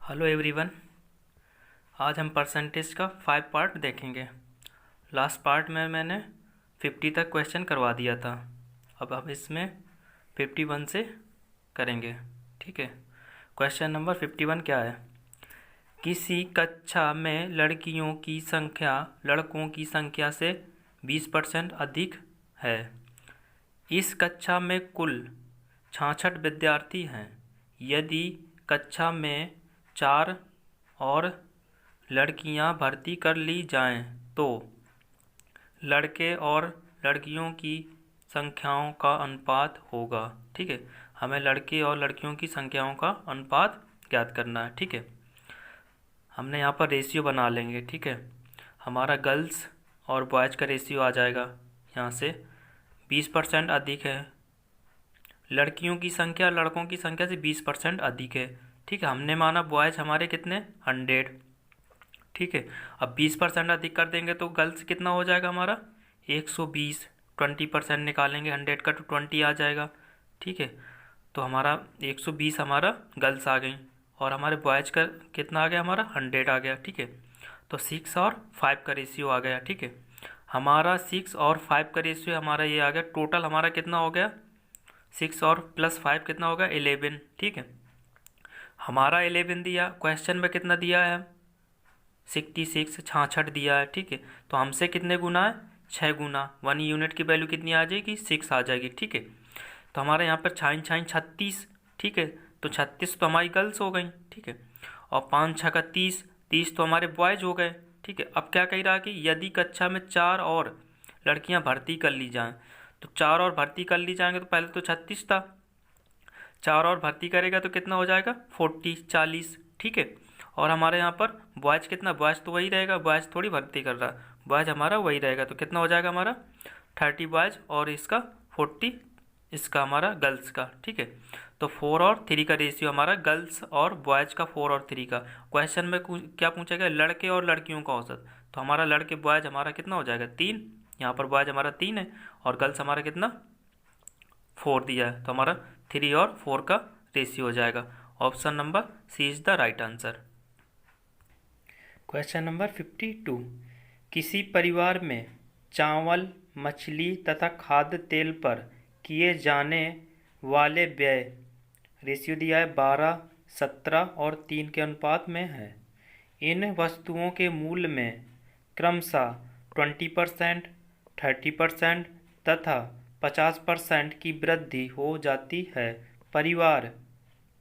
Hello everyone. आज हम percentage का 5 पार्ट देखेंगे। लास्ट पार्ट में मैंने 50 तक क्वेश्चन करवा दिया था। अब हम इसमें 51 से करेंगे। ठीक है। क्वेश्चन नंबर 51 क्या है? किसी कक्षा में लड़कियों की संख्या लड़कों की संख्या से 20% अधिक है। इस कक्षा में कुल 66 विद्यार्थी हैं। यदि कक्षा में 4 और लड़कियां भर्ती कर ली जाएं तो लड़के और लड़कियों की संख्याओं का अनुपात होगा। ठीक है। हमें लड़के और लड़कियों की संख्याओं का अनुपात ज्ञात करना है। ठीक है। हमने यहाँ पर रेशियो बना लेंगे। ठीक है। हमारा गर्ल्स और बॉयज़ का रेशियो आ जाएगा यहाँ से 20% अधिक है। लड़कियों की संख्या लड़कों की संख्या से 20% अधिक है। ठीक है। हमने माना बॉयज़ हमारे कितने 100। ठीक है। अब 20% अधिक कर देंगे तो गर्ल्स कितना हो जाएगा हमारा 120। 20% निकालेंगे 100 का तो 20 आ जाएगा। ठीक है। तो हमारा 120 हमारा गर्ल्स आ गई और हमारे बॉयज़ का कितना आ गया हमारा 100 आ गया। ठीक है। तो 6 और 5 का रेशियो आ गया। ठीक है। हमारा 6 और 5 का रेशियो हमारा ये आ गया। टोटल हमारा कितना हो गया 6 और प्लस 5 कितना होगा 11। ठीक है। हमारा 11 दिया। क्वेश्चन में कितना दिया है 66 66 दिया है। ठीक है। तो हमसे कितने गुना है 6 गुना। 1 यूनिट की वैल्यू कितनी आ जाएगी 6 आ जाएगी। ठीक है। तो हमारे यहाँ पर छाइन छाइन 36। ठीक है। तो 36 तो हमारी गर्ल्स हो गई। ठीक है। और 5 6 का 30। 30 तो हमारे बॉयज़ हो गए। ठीक है। अब क्या कह रहा है कि यदि कक्षा में 4 और लड़कियां भर्ती कर ली जाएं तो 4 और भर्ती कर ली जाएंगे तो पहले तो 36 था। 4 और भर्ती करेगा तो कितना हो जाएगा 40। ठीक है। और हमारे यहाँ पर बॉयज़ कितना बॉयज़ तो वही रहेगा। बॉयज़ थोड़ी भर्ती कर रहा है। बॉयज़ हमारा वही रहेगा तो कितना हो जाएगा हमारा 30 बॉयज़ और इसका 40 इसका हमारा गर्ल्स का। ठीक है। तो 4 और 3 का रेशियो हमारा गर्ल्स और बॉयज़ का 4 और 3 का। क्वेश्चन में क्या पूछा गया लड़के और लड़कियों का औसत। तो हमारा लड़के बॉयज़ हमारा कितना हो जाएगा 3। यहाँ पर बॉयज़ हमारा 3 है और गर्ल्स हमारा कितना 4 दिया है। तो हमारा 3 और 4 का रेशियो हो जाएगा। Option number C is the right answer. Question number 52। किसी परिवार में चावल मछली तथा खाद्य तेल पर किए जाने वाले व्यय रेशियो दिया है 12 17 और 3 के अनुपात में है। इन वस्तुओं के मूल्य में क्रमशः 20% 30% तथा 50% की वृद्धि हो जाती है। परिवार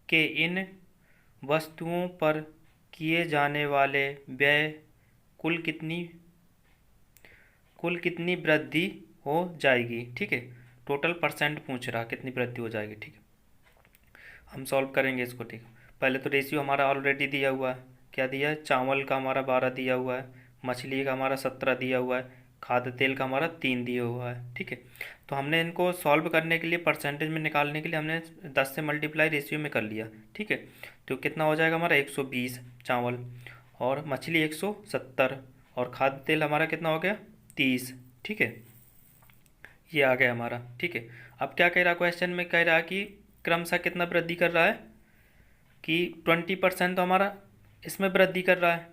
के इन वस्तुओं पर किए जाने वाले व्यय कुल कितनी वृद्धि हो जाएगी। ठीक है। टोटल परसेंट पूछ रहा कितनी वृद्धि हो जाएगी। ठीक है। हम सॉल्व करेंगे इसको। ठीक है। पहले तो रेशियो हमारा ऑलरेडी दिया हुआ है। क्या दिया है चावल का हमारा 12 दिया हुआ है, मछली का हमारा 17 दिया हुआ है, खाद्य तेल का हमारा 3 दिया हुआ है। ठीक है। तो हमने इनको सॉल्व करने के लिए परसेंटेज में निकालने के लिए हमने 10 से मल्टीप्लाई रेशियो में कर लिया। ठीक है। तो कितना हो जाएगा हमारा 120 चावल और मछली 170 और खाद्य तेल हमारा कितना हो गया 30। ठीक है। ये आ गया हमारा। ठीक है। अब क्या कह रहा क्वेश्चन में कह रहा कि क्रमशः कितना वृद्धि कर रहा है कि 20% तो हमारा इसमें वृद्धि कर रहा है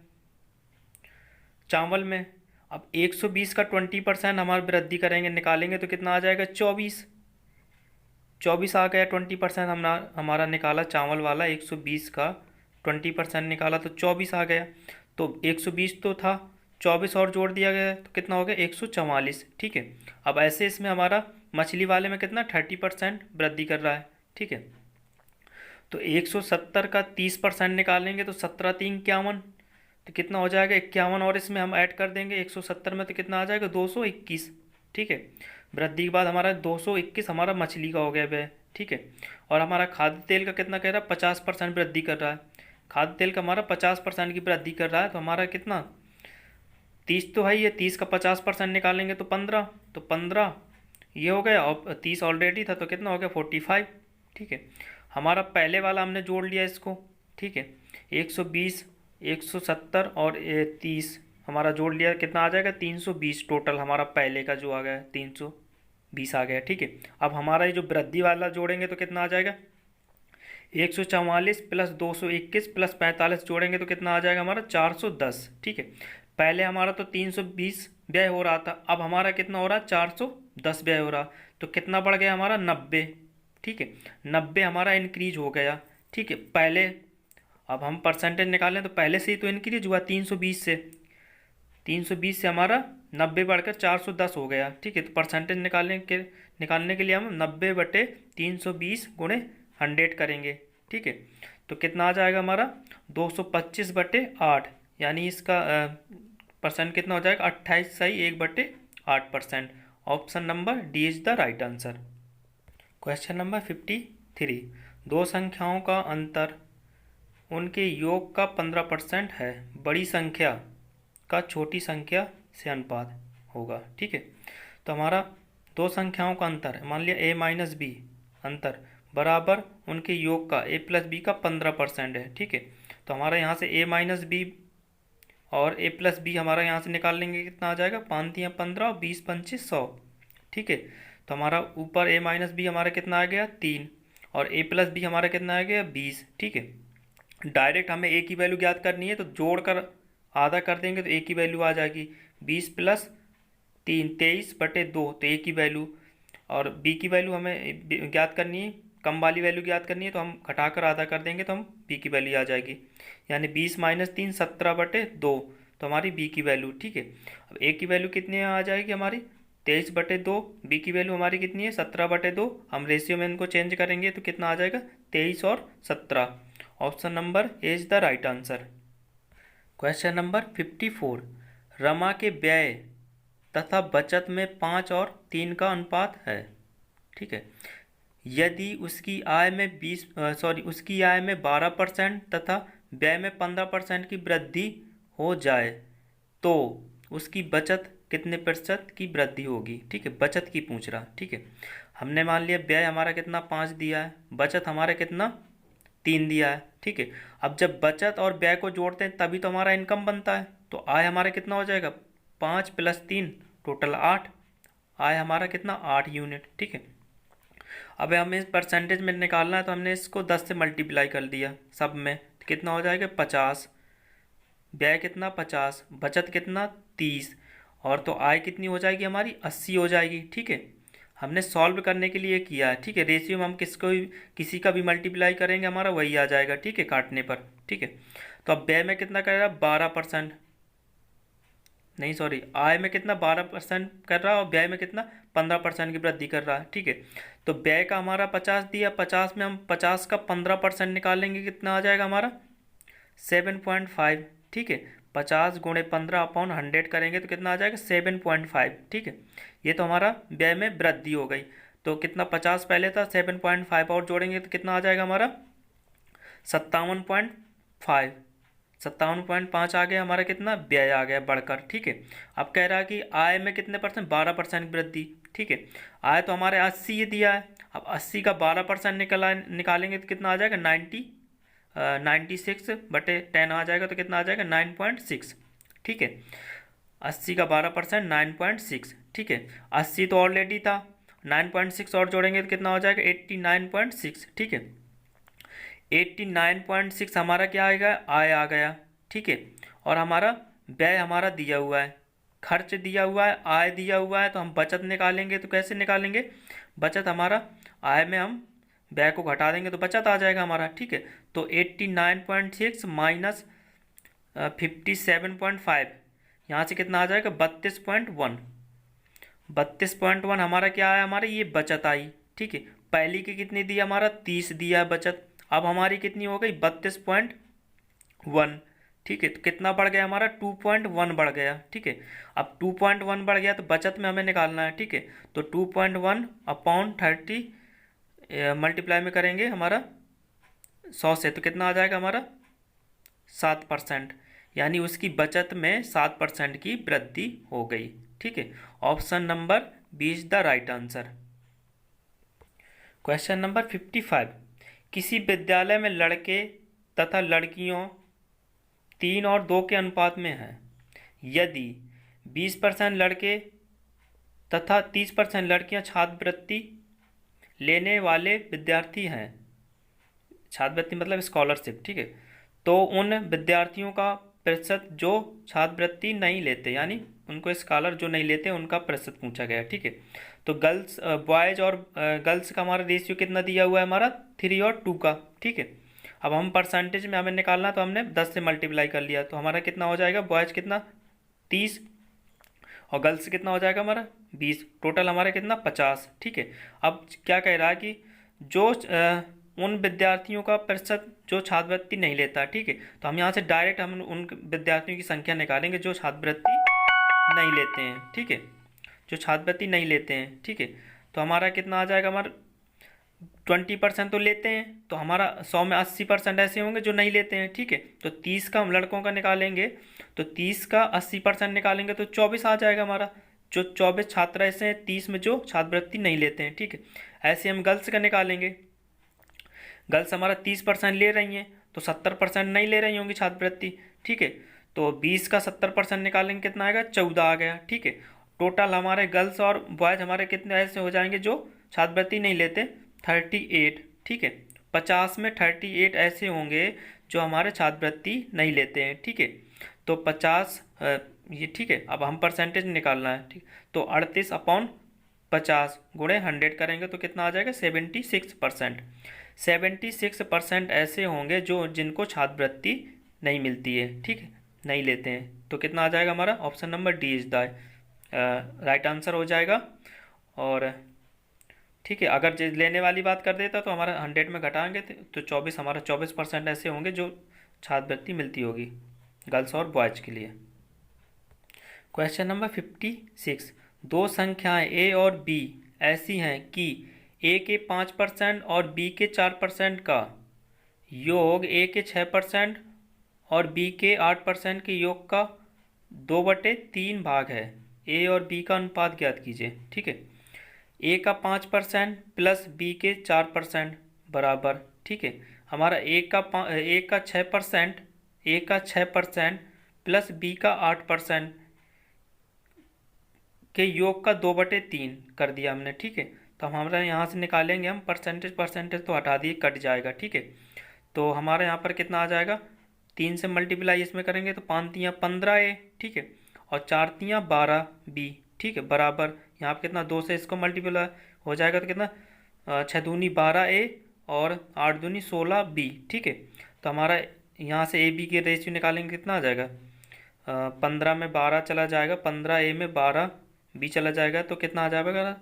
चावल में। अब 120 का 20% हमारा वृद्धि करेंगे निकालेंगे तो कितना आ जाएगा 24। 24 आ गया 20% हमारा निकाला चावल वाला 120 का 20% निकाला तो 24 आ गया। तो 120 तो था 24 और जोड़ दिया गया तो कितना हो गया 144। ठीक है। अब ऐसे इसमें हमारा मछली वाले में कितना 30% वृद्धि कर रहा है। ठीक है। तो 170 का 30% निकालेंगे तो 17 3 51 तो कितना हो जाएगा 51 और इसमें हम ऐड कर देंगे 170 में तो कितना आ जाएगा 221। ठीक है। वृद्धि के बाद हमारा 221 हमारा मछली का हो गया वह। ठीक है। और हमारा खाद्य तेल का कितना कह रहा है 50% वृद्धि कर रहा है। खाद्य तेल का हमारा 50% की वृद्धि कर रहा है तो हमारा कितना 30 तो है ही है। 30 का 50% निकालेंगे तो 15 तो 15 ये हो गया और 30 ऑलरेडी था तो कितना हो गया 45। ठीक है। हमारा पहले वाला हमने जोड़ लिया इसको। ठीक है। 120 170 और 30 हमारा जोड़ लिया कितना आ जाएगा 320। टोटल हमारा पहले का जो आ गया 320 आ गया। ठीक है। अब हमारा ये जो वृद्धि वाला जोड़ेंगे तो कितना आ जाएगा 144 प्लस 221 प्लस 45 जोड़ेंगे तो कितना आ जाएगा हमारा 410। ठीक है, पहले हमारा तो 320 व्यय हो रहा था, अब हमारा कितना हो रहा है 410 व्यय हो रहा, तो कितना बढ़ गया हमारा 90। ठीक है, 90 हमारा इंक्रीज हो गया। ठीक है, पहले अब हम परसेंटेज निकालें तो पहले से ही तो इंक्रीज हुआ 320 से हमारा 90 बढ़कर 410 हो गया। ठीक है, तो परसेंटेज निकालने के लिए हम 90/320 गुणे 100 करेंगे। ठीक है, तो कितना आ जाएगा हमारा 225/8, यानी इसका परसेंट कितना हो जाएगा 28/1/8%। Option number D is the right answer. Question number 53, दो संख्याओं का अंतर उनके योग का 15% है, बड़ी संख्या का छोटी संख्या से अनुपात होगा। ठीक है, तो हमारा दो संख्याओं का अंतर मान लिया a माइनस बी, अंतर बराबर उनके योग का a प्लस बी का 15% है। ठीक है, तो हमारा यहाँ से a माइनस बी और a प्लस बी हमारा यहाँ से निकाल लेंगे, कितना आ जाएगा 5 तियाँ 15 और 20 पंचे 100। ठीक है, तो हमारा ऊपर a माइनस बी हमारा कितना आ गया 3 और a प्लस बी हमारा कितना आ गया 20। ठीक है, डायरेक्ट हमें a की वैल्यू ज्ञात करनी है, तो जोड़कर आधा कर देंगे तो a की वैल्यू आ जाएगी 20 प्लस 3 23/2, तो a की वैल्यू, और b की वैल्यू हमें ज्ञात करनी है, कम वाली वैल्यू ज्ञात करनी है, तो हम घटाकर आधा कर देंगे तो हम b की वैल्यू आ जाएगी, यानी 20 माइनस 3 17/2, तो हमारी b की वैल्यू। ठीक है, अब a की वैल्यू कितनी आ जाएगी हमारी 23/2, b की वैल्यू हमारी कितनी है 17/2, हम रेशियो में इनको चेंज करेंगे तो कितना आ जाएगा 23 और 17। Option number A is the right answer. Question number 54, Rama के व्यय तथा बचत में 5 और 3 का अनुपात है। ठीक है, यदि उसकी आय में उसकी आय में 12% तथा व्यय में 15% की वृद्धि हो जाए तो उसकी बचत कितने प्रतिशत की वृद्धि होगी। ठीक है, बचत की पूछ रहा। ठीक है, हमने मान लिया व्यय हमारा कितना 5 दिया है, बचत हमारा कितना 3 दिया है। ठीक है, अब जब बचत और व्यय को जोड़ते हैं तभी तो हमारा इनकम बनता है, तो आय हमारा कितना हो जाएगा 5 प्लस 3 टोटल 8, आय हमारा कितना 8 यूनिट। ठीक है, अब हमें इस परसेंटेज में निकालना है, तो हमने इसको 10 से मल्टीप्लाई कर दिया सब में, तो कितना हो जाएगा 50, व्यय कितना 50, बचत कितना 30, और तो आय कितनी हो जाएगी हमारी 80 हो जाएगी। ठीक है, हमने सॉल्व करने के लिए किया है। ठीक है, रेशियो में हम किसी का भी मल्टीप्लाई करेंगे हमारा वही आ जाएगा। ठीक है, काटने पर। ठीक है, तो अब व्यय में कितना करेगा 12%, नहीं सॉरी, आय में कितना 12% कर रहा है और व्यय में कितना 15% की वृद्धि कर रहा है। ठीक है, तो व्यय का हमारा 50 दिया, 50 में हम 50 का 15% निकालेंगे, कितना आ जाएगा हमारा 7.5। ठीक है, 50 गुणे 15/100 करेंगे तो कितना आ जाएगा 7.5। ठीक है, ये तो हमारा व्यय में वृद्धि हो गई, तो कितना 50 पहले था 7.5 और जोड़ेंगे तो कितना आ जाएगा हमारा 57.5, 57.5 आ गया हमारा, कितना व्यय आ गया बढ़कर। ठीक है, अब कह रहा है कि आय में कितने परसेंट 12% की वृद्धि। ठीक है, आय तो हमारे 80 ये दिया है, अब 80 का 12% निकालेंगे तो कितना आ जाएगा 96/10 आ जाएगा, तो कितना आ जाएगा 9.6। ठीक है, 80 का 12% 9.6। ठीक है, 80 तो ऑलरेडी था, 9.6 और जोड़ेंगे तो कितना हो जाएगा 89.6। ठीक है, 89.6 हमारा क्या आएगा आय आ गया। ठीक है, और हमारा व्यय हमारा दिया हुआ है, खर्च दिया हुआ है, आय दिया हुआ है, तो हम बचत निकालेंगे तो कैसे निकालेंगे, बचत हमारा आय में हम व्यय को घटा देंगे तो बचत आ जाएगा हमारा। ठीक है, तो 89.6 माइनस 57.5, यहाँ से कितना आ जाएगा 32.1, 32.1 हमारा क्या आया, हमारी ये बचत आई। ठीक है, पहली की कितनी दी हमारा 30 दिया है बचत, अब हमारी कितनी हो गई 32.1। ठीक है, तो कितना बढ़ गया हमारा 2.1 बढ़ गया। ठीक है, अब 2.1 बढ़ गया तो बचत में हमें निकालना है। ठीक है, तो 2.1/30 मल्टीप्लाई में करेंगे हमारा 100 से, तो कितना आ जाएगा हमारा 7%, यानी उसकी बचत में 7% की वृद्धि हो गई। ठीक है, option number B is the right answer. Question number 55, किसी विद्यालय में लड़के तथा लड़कियों 3 और 2 के अनुपात में हैं। यदि 20% लड़के तथा 30% लड़कियां छात्रवृत्ति लेने वाले विद्यार्थी हैं, छात्रवृत्ति मतलब स्कॉलरशिप, ठीक है। तो उन विद्यार्थियों का प्रतिशत जो छात्रवृत्ति नहीं लेते, यानी उनको स्कॉलर जो नहीं लेते उनका प्रतिशत पूछा गया, ठीक है। तो गर्ल्स बॉयज और गर्ल्स का हमारा रेशियो कितना दिया हुआ है, हमारा 3 और 2 का, ठीक है। अब हम परसेंटेज में हमें निकालना, तो हमने 10 से मल्टीप्लाई कर लिया, तो हमारा कितना हो जाएगा, बॉयज कितना 30 और गर्ल्स कितना हो जाएगा हमारा 20, टोटल हमारा कितना 50, ठीक है। अब क्या कह रहा है कि जो उन विद्यार्थियों का प्रतिशत जो छात्रवृत्ति नहीं लेता, ठीक है। तो हम यहाँ से डायरेक्ट हम उन विद्यार्थियों की संख्या निकालेंगे जो छात्रवृत्ति नहीं लेते हैं, ठीक है, जो छात्रवृत्ति नहीं लेते हैं, ठीक है। तो हमारा कितना आ जाएगा, हमारा 20% तो लेते हैं, तो हमारा 100 में 80% ऐसे होंगे जो नहीं लेते हैं, ठीक है। तो 30 का हम लड़कों का निकालेंगे, तो 30 का 80% निकालेंगे तो 24 आ जाएगा हमारा। जो 24 छात्र ऐसे हैं 30 में जो छात्रवृत्ति नहीं लेते हैं, ठीक है। ऐसे हम गर्ल्स का निकालेंगे, गर्ल्स हमारा 30% ले रही हैं, तो 70% नहीं ले रही होंगी छात्रवृत्ति, ठीक है। तो 20 का 70% निकालेंगे, कितना आएगा, 14 आ गया, ठीक है। टोटल हमारे गर्ल्स और बॉयज हमारे कितने ऐसे हो जाएंगे जो छात्रवृत्ति नहीं लेते, 38, ठीक है। 50 में 38 ऐसे होंगे जो हमारे छात्रवृत्ति नहीं लेते हैं, ठीक है। तो 50 ये, ठीक है। अब हम परसेंटेज निकालना है, ठीक। तो 38/50 गुणे 100 करेंगे तो कितना आ जाएगा, 76%। 76% ऐसे होंगे जो जिनको छात्रवृत्ति नहीं मिलती है, ठीक है, नहीं लेते हैं। तो कितना आ जाएगा हमारा, option number D is the right answer हो जाएगा। और ठीक है, अगर लेने वाली बात कर देता तो हमारा 100 में घटाएंगे तो 24, हमारा 24% ऐसे होंगे जो छात्रवृत्ति मिलती होगी गर्ल्स और बॉयज के लिए। क्वेश्चन नंबर 56, दो संख्याएं ए और बी ऐसी हैं कि ए के 5% और बी के 4% का योग ए के 6% और बी के 8% के योग का 2/3 भाग है। ए और बी का अनुपात ज्ञात कीजिए, ठीक है। ए का 5% प्लस बी के 4% बराबर, ठीक है। हमारा ए का 6% प्लस बी का 8% के योग का 2/3 कर दिया हमने, ठीक है। तो हमारा यहाँ से निकालेंगे हम परसेंटेज तो हटा दिए, कट जाएगा, ठीक है। तो हमारा यहाँ पर कितना आ जाएगा, 3 से मल्टीप्लाई इसमें करेंगे तो 5 तियाँ 15 ए, ठीक है, और 4 तियाँ 12 बी, ठीक है, बराबर यहाँ पर कितना 2 से इसको मल्टीप्लाई हो जाएगा तो कितना 6 दूनी 12 ए और 8 दूनी 16 बी, ठीक है। तो हमारा यहाँ से ए बी के रेशियो निकालेंगे, कितना आ जाएगा, 15 में 12 चला जाएगा, 15 ए में 12 बी चला जाएगा, तो कितना आ जाएगा,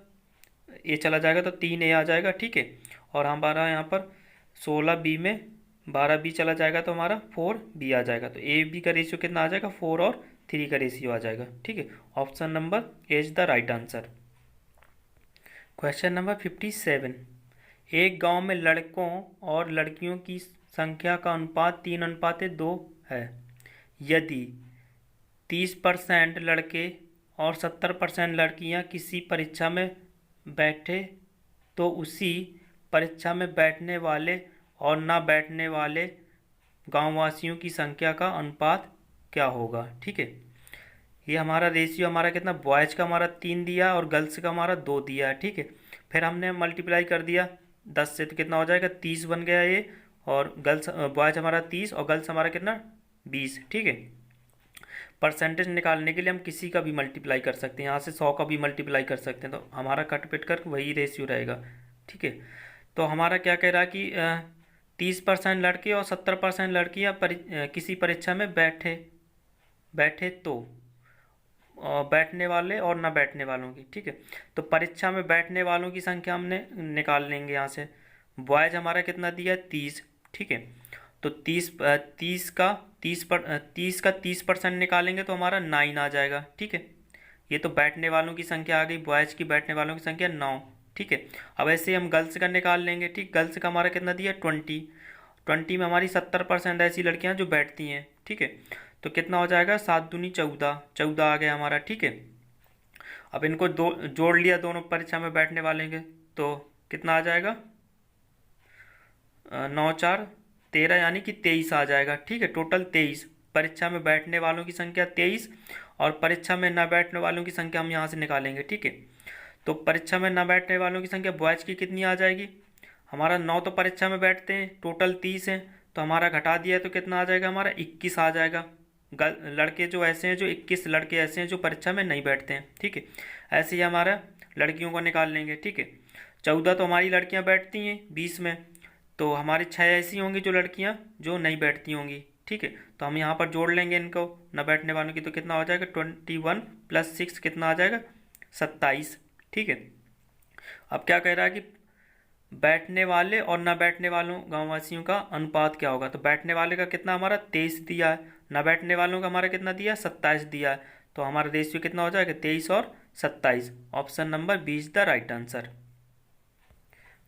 ए चला जाएगा तो 3 ए आ जाएगा, ठीक है। और हमारा यहाँ पर 16 बी में 12 बी चला जाएगा तो हमारा 4 बी आ जाएगा। तो ए बी का रेशियो कितना आ जाएगा, 4 और 3 का रेशियो आ जाएगा, ठीक है। Option number A is the right answer. Question number 57, एक गांव में लड़कों और लड़कियों की संख्या का अनुपात 3:2 है। यदि 30% लड़के और 70% लड़कियां किसी परीक्षा में बैठे तो उसी परीक्षा में बैठने वाले और ना बैठने वाले गांववासियों की संख्या का अनुपात क्या होगा, ठीक है। ये हमारा रेशियो हमारा कितना, बॉयज़ का हमारा 3 दिया और गर्ल्स का हमारा 2 दिया है, ठीक है। फिर हमने मल्टीप्लाई कर दिया 10 से तो कितना हो जाएगा, 30 बन गया ये, और गर्ल्स बॉयज़ हमारा 30 और गर्ल्स हमारा कितना 20, ठीक है। परसेंटेज निकालने के लिए हम किसी का भी मल्टीप्लाई कर सकते हैं, यहाँ से 100 का भी मल्टीप्लाई कर सकते हैं, तो हमारा कट पिट कर वही रेशियो रहेगा, ठीक है। तो हमारा क्या कह रहा है कि 30% लड़के और 70% लड़कियाँ किसी परीक्षा में बैठे तो बैठने वाले और ना बैठने वालों की, ठीक है। तो परीक्षा में बैठने वालों की संख्या हमने निकाल लेंगे यहाँ से। बॉयज़ हमारा कितना दिया, 30, ठीक है। तो 30 का 30% निकालेंगे तो हमारा 9 आ जाएगा, ठीक है। ये तो बैठने वालों की संख्या आ गई, बॉयज़ की बैठने वालों की संख्या 9, ठीक है। अब ऐसे हम गर्ल्स का निकाल लेंगे, ठीक। गर्ल्स का हमारा कितना दिया, 20 में हमारी 70% ऐसी लड़कियां जो बैठती हैं, ठीक है। तो कितना हो जाएगा, 7 दूनी 14 आ गया हमारा, ठीक है। अब इनको जोड़ लिया दोनों परीक्षा में बैठने वाले के, तो कितना आ जाएगा, 9 4 13 यानी कि 23 आ जाएगा, ठीक है। टोटल 23, परीक्षा में बैठने वालों की संख्या 23 और परीक्षा में न बैठने वालों की संख्या हम यहाँ से निकालेंगे, ठीक है। तो परीक्षा में न बैठने वालों की संख्या बॉयज़ की कितनी आ जाएगी, हमारा 9 तो परीक्षा में बैठते हैं, टोटल 30 हैं, तो हमारा घटा दिया तो कितना आ जाएगा, हमारा 21 आ जाएगा। लड़के जो ऐसे हैं, जो 21 लड़के ऐसे हैं जो परीक्षा में नहीं बैठते हैं, ठीक है। ऐसे ही हमारा लड़कियों को निकाल लेंगे, ठीक है। 14 तो हमारी लड़कियां बैठती हैं 20 में, तो हमारी 6 ऐसी होंगी जो लड़कियां जो नहीं बैठती होंगी, ठीक है। तो हम यहाँ पर जोड़ लेंगे इनको, न बैठने वालों की, तो कितना हो जाएगा 21 + 6 कितना आ जाएगा 27, ठीक है। अब क्या कह रहा है कि बैठने वाले और न बैठने वालों गांववासियों का अनुपात क्या होगा। तो बैठने वाले का कितना हमारा 23 दिया है, न बैठने वालों का हमारा कितना दिया 27 दिया है, तो हमारा रेशियो कितना हो जाएगा 23 और 27। Option number B is the right answer.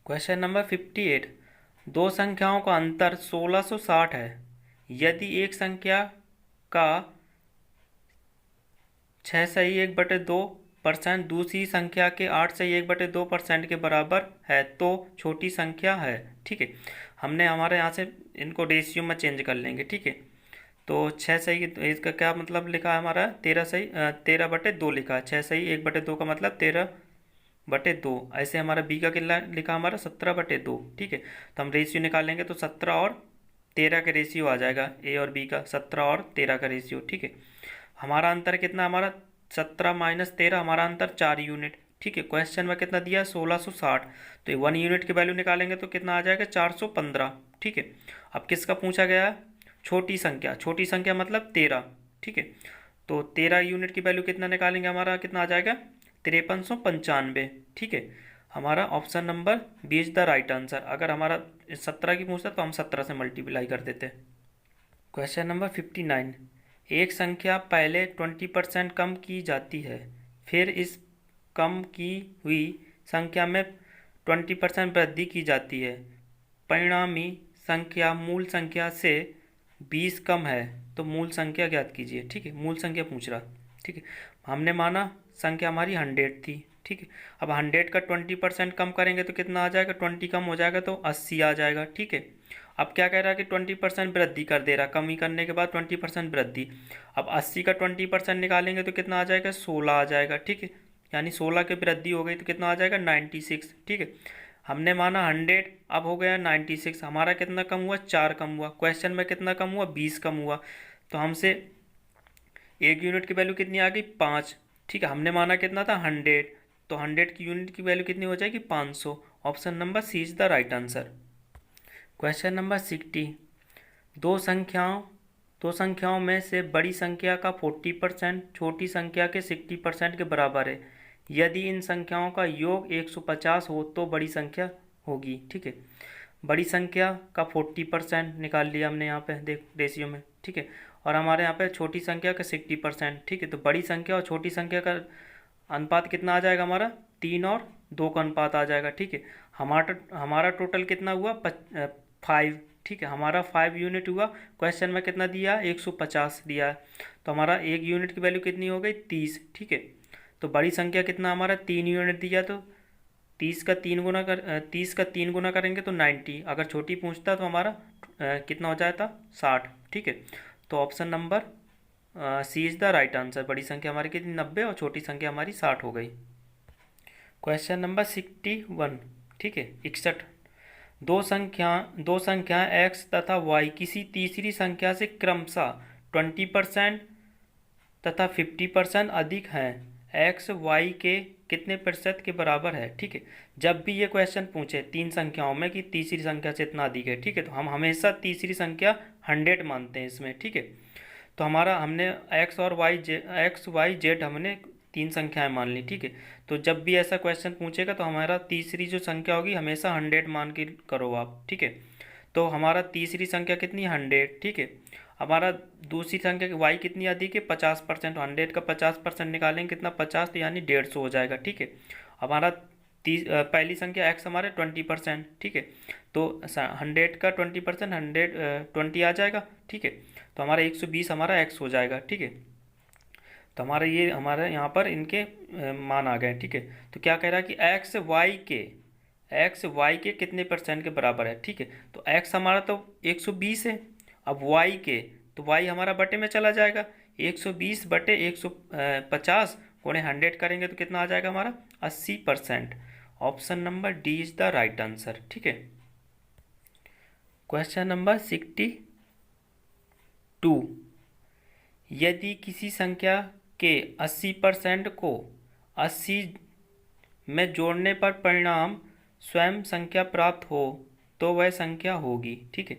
Question number 58, दो संख्याओं का अंतर 1660 है। यदि एक संख्या का 6/1/2% दूसरी संख्या के 8/1/2% के बराबर है तो छोटी संख्या है, ठीक है। हमने हमारे यहाँ से इनको रेशियो में चेंज कर लेंगे, ठीक है। तो 6 सही, इसका क्या मतलब लिखा है हमारा 13/2 लिखा है। 6/1/2 का मतलब 13/2। ऐसे हमारा बी का कितना लिखा हमारा 17/2, ठीक है। तो हम रेशियो निकालेंगे तो 17 और 13 का रेशियो आ जाएगा, ए और बी का 17 और 13 का रेशियो, ठीक है। हमारा अंतर कितना, हमारा 17 - 13, हमारा अंतर 4 यूनिट, ठीक है। क्वेश्चन में कितना दिया है 1660, तो 1 यूनिट की वैल्यू निकालेंगे तो कितना आ जाएगा 415, ठीक है। अब किसका पूछा गया है, छोटी संख्या, छोटी संख्या मतलब 13, ठीक है। तो 13 यूनिट की वैल्यू कितना निकालेंगे, हमारा कितना आ जाएगा 5395, ठीक है। हमारा option number B is the right answer. अगर हमारा 17 की पूछता तो हम 17 से मल्टीप्लाई कर देते। क्वेश्चन नंबर 59, एक संख्या पहले 20% कम की जाती है, फिर इस कम की हुई संख्या में 20% वृद्धि की जाती है, परिणामी संख्या मूल संख्या से 20 कम है, तो मूल संख्या ज्ञात कीजिए, ठीक है। मूल संख्या पूछ रहा, ठीक है। हमने माना संख्या हमारी 100 थी, ठीक है। अब 100 का 20% कम करेंगे तो कितना आ जाएगा, 20 कम हो जाएगा तो 80 आ जाएगा, ठीक है। अब क्या कह रहा है कि 20% वृद्धि कर दे रहा, कमी करने के बाद 20% वृद्धि। अब 80 का 20% निकालेंगे तो कितना आ जाएगा 16 आ जाएगा, ठीक है। यानी 16 की वृद्धि हो गई तो कितना आ जाएगा 96, ठीक है। हमने माना 100, अब हो गया 96, हमारा कितना कम हुआ 4 कम हुआ। क्वेश्चन में कितना कम हुआ 20 कम हुआ, तो हमसे एक यूनिट की वैल्यू कितनी आ गई 5, ठीक है। हमने माना कितना था 100, तो 100 की यूनिट की वैल्यू कितनी हो जाएगी 500। Option number C is the right answer. Question number 60, दो संख्याओं में से बड़ी संख्या का 40% छोटी संख्या के 60% के बराबर है। यदि इन संख्याओं का योग 150 हो तो बड़ी संख्या होगी, ठीक है। बड़ी संख्या का 40% निकाल लिया हमने यहाँ पे देख रेशियो में, ठीक है। और हमारे यहाँ पे छोटी संख्या का 60%, ठीक है। तो बड़ी संख्या और छोटी संख्या का अनुपात कितना आ जाएगा, हमारा 3 और 2 का अनुपात आ जाएगा, ठीक है। हमारा टोटल कितना हुआ 5, ठीक है। हमारा 5 यूनिट हुआ। क्वेश्चन में कितना दिया 150 दिया है, तो हमारा एक यूनिट की वैल्यू कितनी हो गई 30, ठीक है। तो बड़ी संख्या कितना हमारा 3 यूनिट दिया, तो 30 का 3 गुना करेंगे तो 90। अगर छोटी पूछता तो हमारा कितना हो जाता 60, ठीक है। तो option number C is the right answer. बड़ी संख्या हमारी कितनी 90 और छोटी संख्या हमारी 60 हो गई। क्वेश्चन नंबर 61, ठीक है 61, दो संख्या x तथा y किसी तीसरी संख्या से क्रमशः 20% तथा 50% अधिक हैं। x y के कितने प्रतिशत के बराबर है, ठीक है। जब भी ये क्वेश्चन पूछे तीन संख्याओं में कि तीसरी संख्या से इतना अधिक है, ठीक है, तो हम हमेशा तीसरी संख्या 100 मानते हैं इसमें, ठीक है। तो हमारा हमने x y z हमने तीन संख्याएं मान ली, ठीक है। तो जब भी ऐसा क्वेश्चन पूछेगा तो हमारा तीसरी जो संख्या होगी हमेशा 100 मान के करो आप, ठीक है। तो हमारा तीसरी संख्या कितनी 100, ठीक है। हमारा दूसरी संख्या y कितनी अधिक है 50%, 100 का 50% निकालेंगे कितना 50, तो यानी 150 हो जाएगा, ठीक है। हमारा पहली संख्या x हमारे 20%, ठीक है। तो 100 का 20% 120 आ जाएगा, ठीक है। तो हमारा 120 हमारा x हो जाएगा, ठीक है। तो हमारे यहाँ पर इनके मान आ गए, ठीक है। तो क्या कह रहा है कि एक्स वाई के कितने % के बराबर है, ठीक है। तो x हमारा तो 120 है, अब y के तो y हमारा बटे में चला जाएगा, 120 बटे 150 गुणे 100 करेंगे तो कितना आ जाएगा हमारा 80%। Option number D is the right answer, ठीक है। क्वेश्चन नंबर 62, यदि किसी संख्या के 80% को 80 में जोड़ने पर परिणाम स्वयं संख्या प्राप्त हो तो वह संख्या होगी। ठीक है,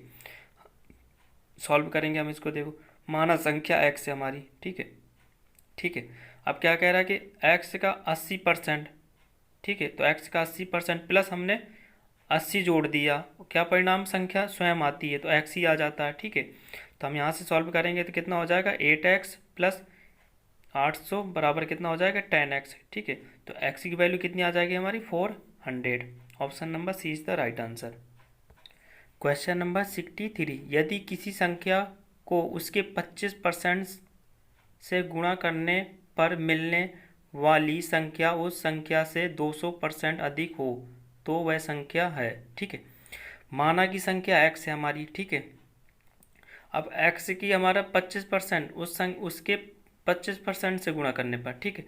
सॉल्व करेंगे हम इसको। देखो, माना संख्या x है हमारी। ठीक है, ठीक है। अब क्या कह रहा है कि x का 80%, ठीक है, तो x का 80% प्लस हमने 80 जोड़ दिया, क्या परिणाम संख्या स्वयं आती है, तो x ही आ जाता है। ठीक है, तो हम यहाँ से सॉल्व करेंगे तो कितना हो जाएगा 8x प्लस 800 बराबर कितना हो जाएगा 10x। ठीक है, तो x की वैल्यू कितनी आ जाएगी हमारी 400। Option number C is the right answer. Question number 63, यदि किसी संख्या को उसके 25% से गुणा करने पर मिलने वाली संख्या उस संख्या से 200% अधिक हो तो वह संख्या है। ठीक है, माना की संख्या x है हमारी। ठीक है, अब x की हमारा 25% उसके 25% से गुणा करने पर, ठीक है,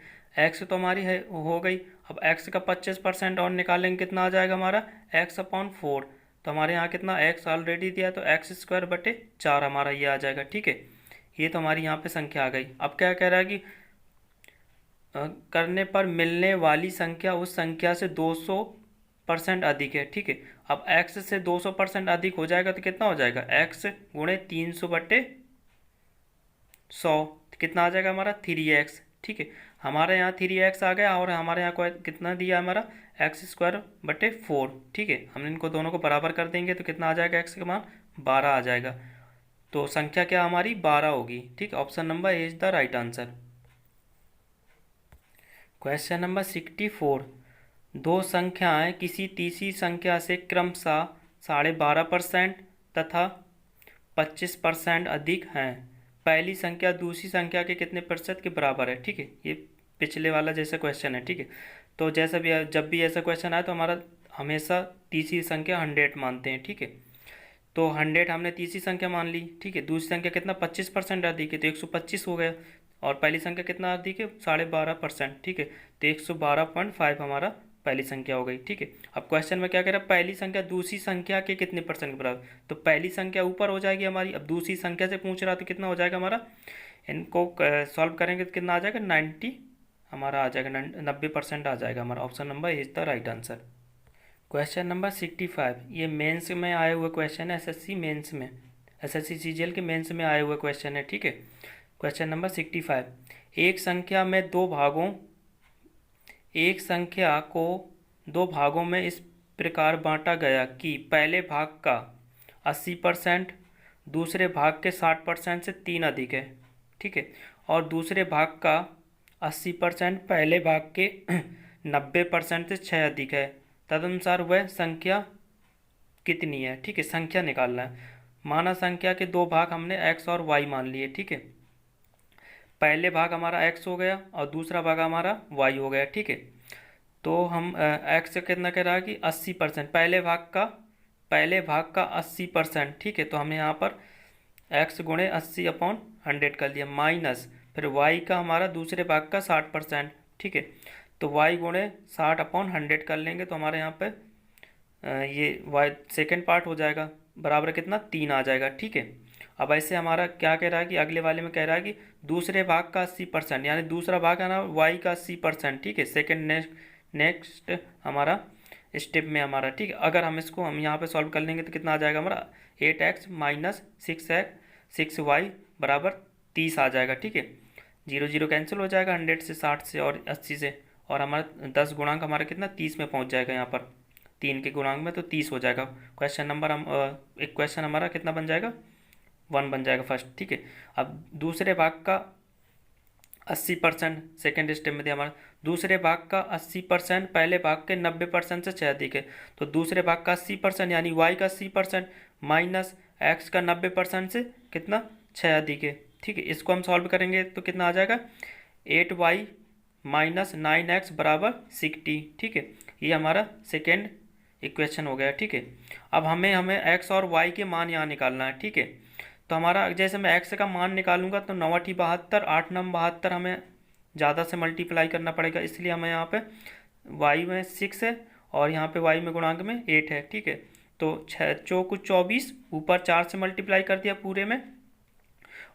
x तो हमारी है हो गई। अब x का 25% और निकालेंगे, कितना आ जाएगा हमारा x/4। तो हमारे यहाँ कितना x ऑलरेडी दिया, तो x²/4 हमारा ये आ जाएगा। ठीक है, ये तो हमारी यहाँ पे संख्या आ गई। अब क्या कह रहा है कि करने पर मिलने वाली संख्या उस संख्या से 200% अधिक है। ठीक है, अब x से 200% अधिक हो जाएगा तो कितना हो जाएगा x गुणे 300/100, कितना आ जाएगा हमारा 3x। ठीक है, हमारे यहाँ 3x आ गया और हमारे यहाँ को कितना दिया हमारा x²/4। ठीक है, हम इनको दोनों को बराबर कर देंगे तो कितना आ जाएगा x का मान 12 आ जाएगा। तो संख्या क्या हमारी 12 होगी। ठीक, option number A is the right answer. Question number 64, दो संख्याएं किसी तीसरी संख्या से क्रमशः 12.5% तथा 25% अधिक हैं। पहली संख्या दूसरी संख्या के कितने प्रतिशत के बराबर है। ठीक है, ये पिछले वाला जैसा क्वेश्चन है। ठीक है, तो जैसा भी जब भी ऐसा क्वेश्चन आए तो हमारा हमेशा तीसरी संख्या 100 मानते हैं। ठीक है, तो 100 हमने तीसरी संख्या मान ली। ठीक है, दूसरी संख्या कितना 25% अधिक है तो 125 हो गया, और पहली संख्या कितना अधिक है 12.5%। ठीक है, तो 112.5 हमारा पहली संख्या हो गई। ठीक है, अब क्वेश्चन में क्या कह रहा है, पहली संख्या दूसरी संख्या के कितने परसेंट के बराबर, तो पहली संख्या ऊपर हो जाएगी हमारी। अब दूसरी संख्या से पूछ रहा तो कितना हो जाएगा हमारा, इनको सॉल्व करेंगे तो कितना आ जाएगा 90 हमारा आ जाएगा, 90% आ जाएगा हमारा। Option number is the right answer. Question number 65, ये मेंस में आए हुए क्वेश्चन है, एसएससी मेंस में, एसएससी सीजीएल के मेंस में आए हुए क्वेश्चन है। ठीक है, क्वेश्चन नंबर 65, एक संख्या को दो भागों में इस प्रकार बांटा गया कि पहले भाग का 80% दूसरे भाग के 60% से 3 अधिक है। ठीक है, और दूसरे भाग का 80% पहले भाग के 90% से 6 अधिक है, तदनुसार वह संख्या कितनी है। ठीक है, संख्या निकालना है। माना संख्या के दो भाग हमने x और y मान लिए। ठीक है, पहले भाग हमारा x हो गया और दूसरा भाग हमारा y हो गया। ठीक है, तो हम x कितना कह रहा है कि 80%, पहले भाग का 80%। ठीक है, तो हमने यहाँ पर x गुणे 80/100 कर लिया, माइनस फिर y का हमारा दूसरे भाग का 60%। ठीक है, तो y गुणे 60/100 कर लेंगे तो हमारे यहाँ पे ये y सेकेंड पार्ट हो जाएगा, बराबर कितना 3 आ जाएगा। ठीक है, अब ऐसे हमारा क्या कह रहा है कि अगले वाले में कह रहा है कि दूसरे भाग का 80%, यानी दूसरा भाग है ना y का 80%। ठीक है, सेकेंड नेक्स्ट हमारा स्टेप में हमारा। ठीक है, अगर हम यहाँ पे सॉल्व कर लेंगे तो कितना आ जाएगा हमारा 8x माइनस 6y बराबर 30 आ जाएगा। ठीक है, 0 0 कैंसिल हो जाएगा 100 से, 60 से और 80 से, और हमारा 10 गुणांक हमारा कितना 30 में पहुँच जाएगा। यहाँ पर 3 के गुणांक में तो 30 हो जाएगा। क्वेश्चन नंबर एक क्वेश्चन हमारा कितना बन जाएगा 1 बन जाएगा फर्स्ट। ठीक है, अब दूसरे भाग का 80% सेकेंड स्टेप में दिया हमारा, दूसरे भाग का 80% पहले भाग के 90% से 6 अधिक है, तो दूसरे भाग का 80% यानी y का 80% माइनस x का 90% से कितना 6 अधिक है। ठीक है, इसको हम सॉल्व करेंगे तो कितना आ जाएगा 8y माइनस 9x बराबर 60। ठीक है, ये हमारा सेकेंड इक्वेशन हो गया। ठीक है, अब हमें x और y के मान यहाँ निकालना है। ठीक है, तो हमारा जैसे मैं x का मान निकालूंगा तो 9 8 72, 8 9 72 हमें ज़्यादा से मल्टीप्लाई करना पड़ेगा, इसलिए हमें यहाँ पे y में 6 है और यहाँ पे y में गुणांक में 8 है। ठीक है, तो 6 चौको 24, ऊपर 4 से मल्टीप्लाई कर दिया पूरे में,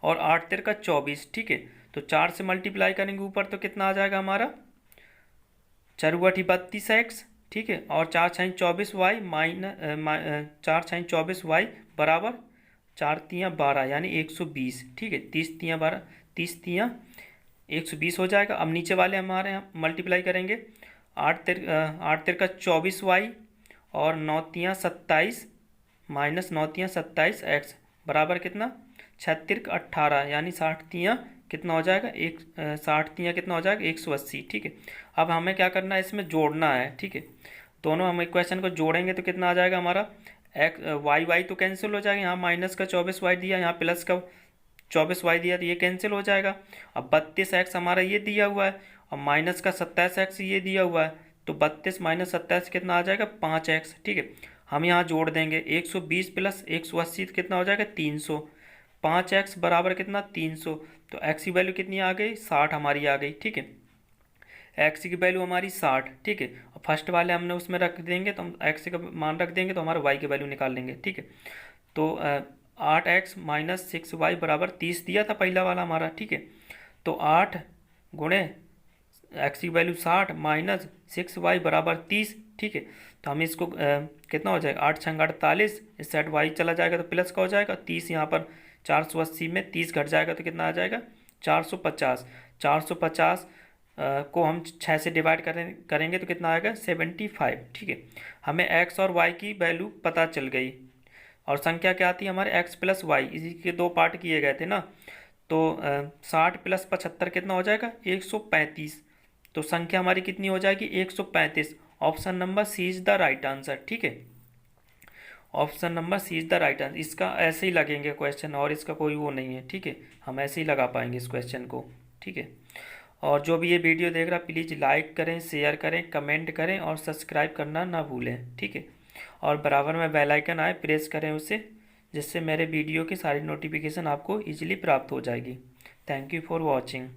और 8 तिरका 24, ठीक है। तो 4 से मल्टीप्लाई करेंगे ऊपर तो कितना आ जाएगा हमारा, 4 32x, ठीक है। और 4 छः 24y माइनस 4 छः 24y बराबर 4 तियाँ 12 यानी 120, ठीक है। 30 तियाँ 12, 30 तियाँ 120 हो जाएगा। अब नीचे वाले हमारे यहाँ मल्टीप्लाई करेंगे, 8 तिरका 24y और 9 तियाँ 27 माइनस 9 तियाँ 27x बराबर कितना, 6 तिरक 18 यानी 60 तियाँ कितना हो जाएगा, 60 तियाँ कितना हो जाएगा, 180, ठीक है। अब हमें क्या करना है, इसमें जोड़ना है, ठीक है। दोनों हम इक्वेशन को जोड़ेंगे तो कितना आ जाएगा हमारा, वाई तो कैंसिल हो जाएगा, यहाँ माइनस का 24y दिया, यहाँ प्लस का 24y दिया, तो ये कैंसिल हो जाएगा। अब 32x हमारा ये दिया हुआ है, और माइनस का 27x ये दिया हुआ है, तो 32 माइनस 27 कितना आ जाएगा, 5x, ठीक है। हम यहाँ जोड़ देंगे 120 प्लस 180 कितना हो जाएगा, 300, 5x बराबर कितना, 300। तो x की वैल्यू कितनी आ गई, 60 हमारी आ गई, ठीक है। x की वैल्यू हमारी 60, ठीक है। और फर्स्ट वाले हमने उसमें रख देंगे, तो हम x का मान रख देंगे तो हमारा y की वैल्यू निकाल लेंगे, ठीक है। तो 8x माइनस 6y बराबर 30 दिया था पहला वाला हमारा, ठीक है। तो 8 गुणे x की वैल्यू 60 माइनस 6y बराबर 30, ठीक है। तो हम इसको कितना हो जाएगा, 8 छंग 48, इस साइड y चला जाएगा तो प्लस का हो जाएगा, 30 यहाँ पर 480 में 30 घट जाएगा तो कितना आ जाएगा, 450। 450 को हम 6 से डिवाइड करेंगे तो कितना आएगा, 75, ठीक है। हमें x और y की वैल्यू पता चल गई, और संख्या क्या आती है हमारे, x प्लस वाई, इसी के दो पार्ट किए गए थे ना। तो 60 प्लस 75 कितना हो जाएगा, 135। तो संख्या हमारी कितनी हो जाएगी, 135। Option number C is the right answer, ठीक है। Option number C is the right answer. इसका ऐसे ही लगेंगे क्वेश्चन, और इसका कोई वो नहीं है, ठीक है। हम ऐसे ही लगा पाएंगे इस क्वेश्चन को, ठीक है। और जो भी ये वीडियो देख रहा प्लीज़ लाइक करें, शेयर करें, कमेंट करें और सब्सक्राइब करना ना भूलें, ठीक है। और बराबर में बेल आइकन आए प्रेस करें उसे, जिससे मेरे वीडियो की सारी नोटिफिकेशन आपको इजीली प्राप्त हो जाएगी। Thank you for watching.